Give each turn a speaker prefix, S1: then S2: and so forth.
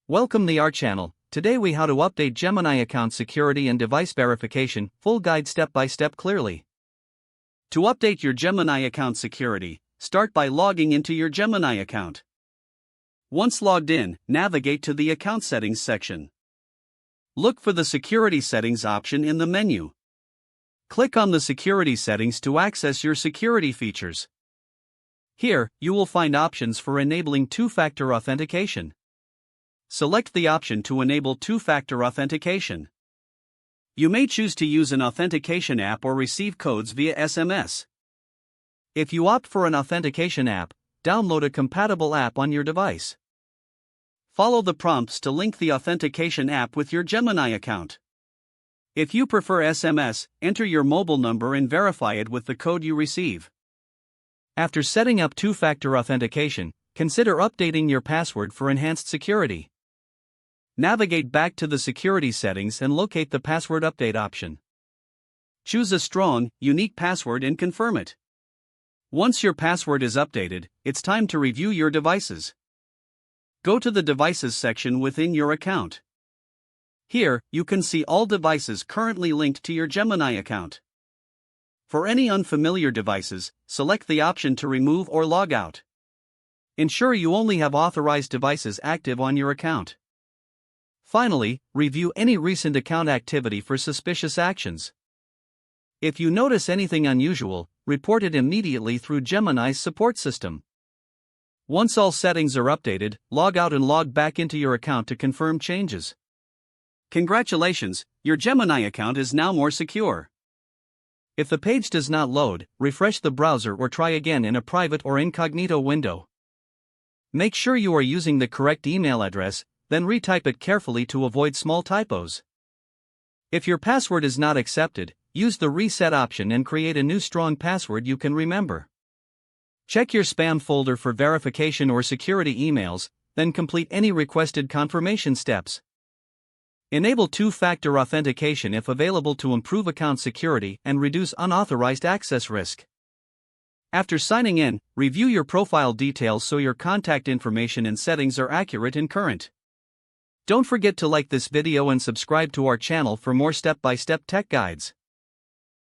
S1: Welcome to our channel. Today we how to update Gemini account security and device verification, full guide step by step clearly. To update your Gemini account security, start by logging into your Gemini account. Once logged in, navigate to the account settings section. Look for the security settings option in the menu. Click on the security settings to access your security features. Here, you will find options for enabling two-factor authentication. Select the option to enable two-factor authentication. You may choose to use an authentication app or receive codes via SMS. If you opt for an authentication app, download a compatible app on your device. Follow the prompts to link the authentication app with your Gemini account. If you prefer SMS, enter your mobile number and verify it with the code you receive. After setting up two-factor authentication, consider updating your password for enhanced security. Navigate back to the security settings and locate the password update option. Choose a strong, unique password and confirm it. Once your password is updated, it's time to review your devices. Go to the Devices section within your account. Here, you can see all devices currently linked to your Gemini account. For any unfamiliar devices, select the option to remove or log out. Ensure you only have authorized devices active on your account. Finally, review any recent account activity for suspicious actions. If you notice anything unusual, report it immediately through Gemini's support system. Once all settings are updated, log out and log back into your account to confirm changes. Congratulations, your Gemini account is now more secure. If the page does not load, refresh the browser or try again in a private or incognito window. Make sure you are using the correct email address, then retype it carefully to avoid small typos. If your password is not accepted, use the reset option and create a new strong password you can remember. Check your spam folder for verification or security emails, then complete any requested confirmation steps. Enable two-factor authentication if available to improve account security and reduce unauthorized access risk. After signing in, review your profile details so your contact information and settings are accurate and current. Don't forget to like this video and subscribe to our channel for more step-by-step tech guides.